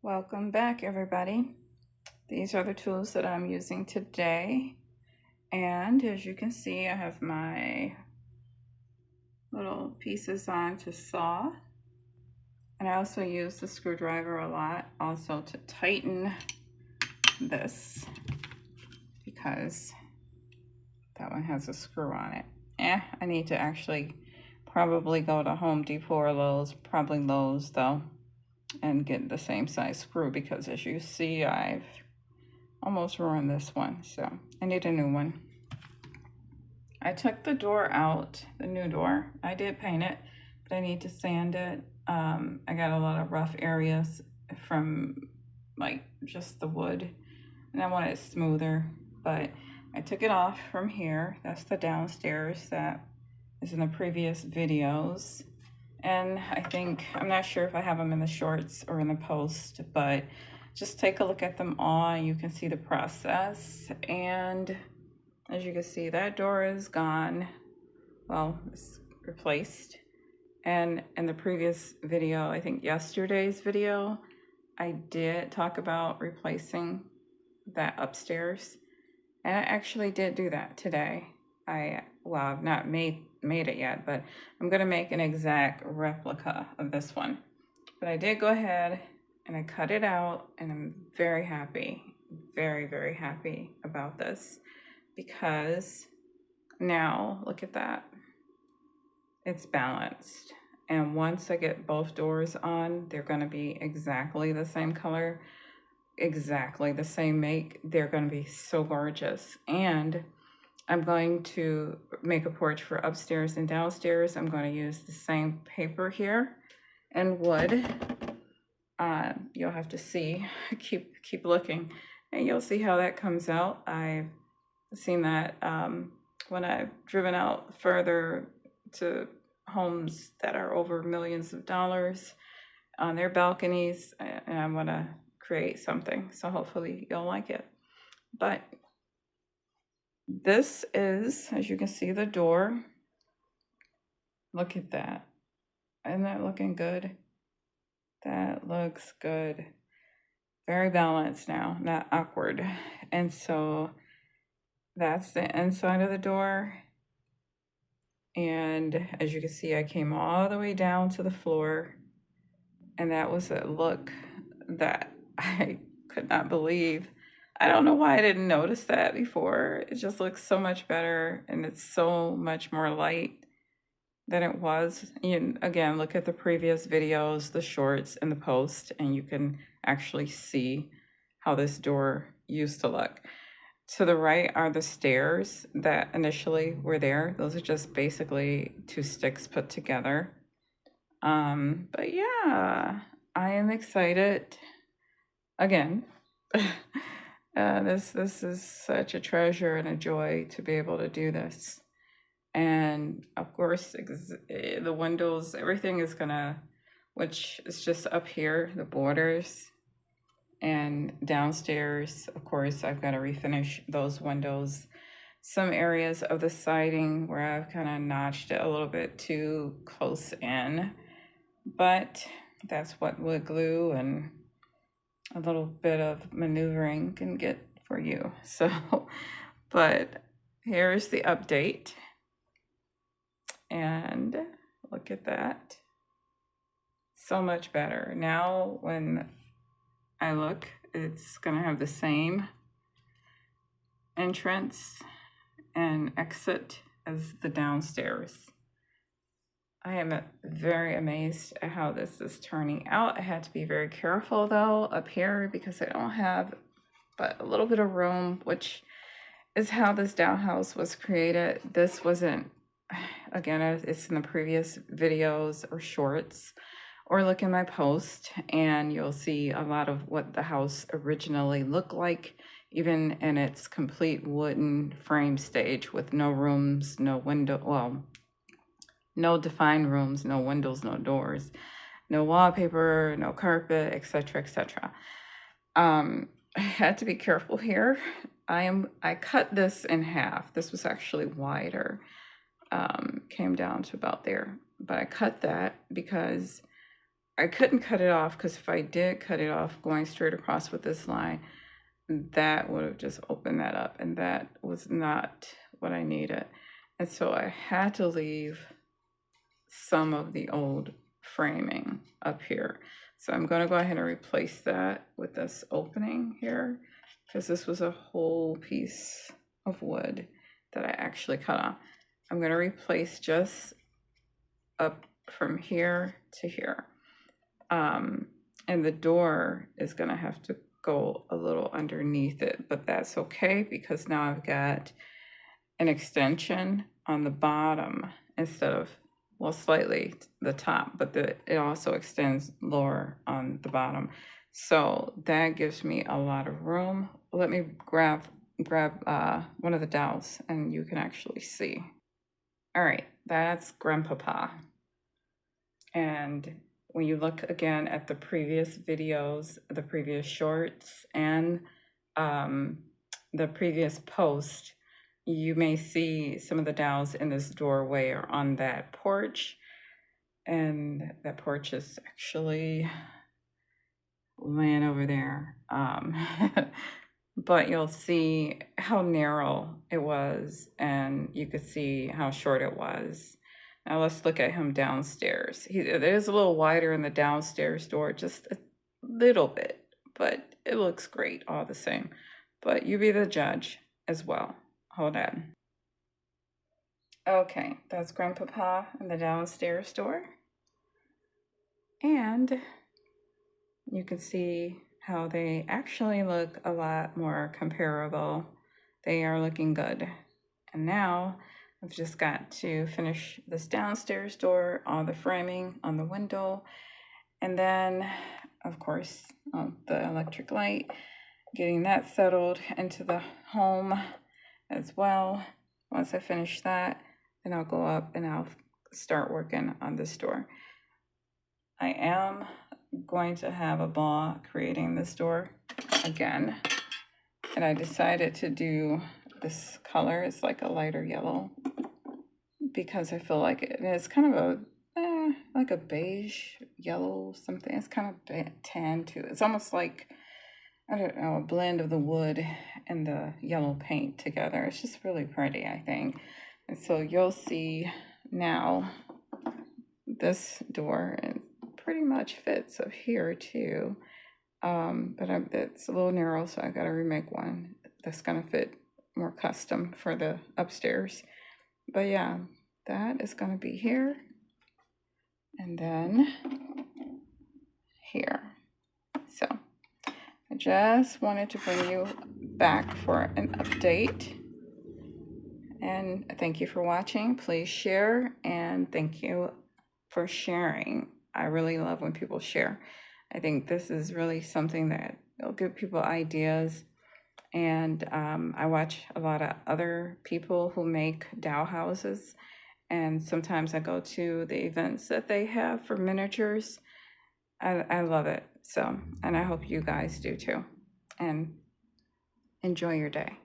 Welcome back, everybody. These are the tools that I'm using today. And as you can see, I have my little pieces on to saw. And I also use the screwdriver a lot also to tighten this because that one has a screw on it. I need to actually probably go to Home Depot or Lowe's, probably Lowe's though, and get the same size screw because as you see, I've almost ruined this one, so I need a new one. I took the door out, the new door. I did paint it, but I need to sand it. I got a lot of rough areas from like just the wood, and I want it smoother, but I took it off from here. That's the downstairs that is in the previous videos. And I think, I'm not sure if I have them in the shorts or in the post, but just take a look at them all. You can see the process. And as you can see, that door is gone. Well, it's replaced. And in the previous video, I think yesterday's video, I did talk about replacing that upstairs. And I actually did do that today. I've not made it yet, but I'm gonna make an exact replica of this one. But I did go ahead and I cut it out, and I'm very happy, very, very happy about this because now look at that. It's balanced. And once I get both doors on, they're gonna be exactly the same color, exactly the same make. They're gonna be so gorgeous. And I'm going to make a porch for upstairs and downstairs. I'm going to use the same paper here and wood. You'll have to see, keep looking, and you'll see how that comes out. I've seen that when I've driven out further to homes that are over millions of dollars on their balconies, and I want to create something. So hopefully you'll like it. But this is, as you can see, the door. Look at that. Isn't that looking good? That looks good. Very balanced now, not awkward. And so that's the inside of the door. And as you can see, I came all the way down to the floor. And that was a look that I could not believe. I don't know why I didn't notice that before. It just looks so much better, and it's so much more light than it was. And again, look at the previous videos, the shorts and the post, and you can actually see how this door used to look. To the right are the stairs that initially were there. Those are just basically two sticks put together. But yeah, I am excited. Again, this is such a treasure and a joy to be able to do this. And of course, the windows, everything is gonna, which is just up here, the borders, and downstairs, of course, I've got to refinish those windows. Some areas of the siding where I've kind of notched it a little bit too close in, but that's what wood glue and a little bit of maneuvering can get for you. So, but here's the update. And look at that. So much better. Now when I look, it's gonna have the same entrance and exit as the downstairs. I am very amazed at how this is turning out. I had to be very careful though up here because I don't have but a little bit of room, which is how this downhouse was created. This wasn't, again, it's in the previous videos or shorts, or look in my post and you'll see a lot of what the house originally looked like, even in its complete wooden frame stage with no rooms, no window, well, no defined rooms, no windows, no doors, no wallpaper, no carpet, etc., etc. I had to be careful here. I cut this in half. This was actually wider. Came down to about there, but I cut that because I couldn't cut it off because if I did cut it off going straight across with this line, that would have just opened that up, and that was not what I needed. And so I had to leave some of the old framing up here. So I'm going to go ahead and replace that with this opening here, because this was a whole piece of wood that I actually cut off. I'm going to replace just up from here to here. And the door is going to have to go a little underneath it, but that's okay because now I've got an extension on the bottom instead of, well, slightly the top, but it also extends lower on the bottom. So that gives me a lot of room. Let me grab one of the dowels and you can actually see. All right, that's Grandpapa. And when you look again at the previous videos, the previous shorts, and the previous post, you may see some of the dowels in this doorway or on that porch. And that porch is actually laying over there. But you'll see how narrow it was, and you could see how short it was. Now let's look at him downstairs. It is a little wider in the downstairs door, just a little bit, but it looks great all the same. But you be the judge as well. Hold on. Okay, that's Grandpapa in the downstairs door. And you can see how they actually look a lot more comparable. They are looking good. And now I've just got to finish this downstairs door, all the framing on the window, and then, of course, the electric light, getting that settled into the home as well. Once I finish that, then I'll go up and I'll start working on this door. I am going to have a ball creating this door again, and I decided to do this color. It's like a lighter yellow because I feel like it's kind of like a beige yellow something. It's kind of tan too. It's almost like, I don't know, a blend of the wood and the yellow paint together. It's just really pretty, I think. And so you'll see now this door, it pretty much fits up here too. But it's a little narrow, so I got to remake one that's going to fit more custom for the upstairs. But yeah, that is going to be here. And then here. So I just wanted to bring you back for an update. And thank you for watching. Please share, and thank you for sharing. I really love when people share. I think this is really something that will give people ideas. And I watch a lot of other people who make dowel houses. And sometimes I go to the events that they have for miniatures. I love it. So, and I hope you guys do too. And enjoy your day.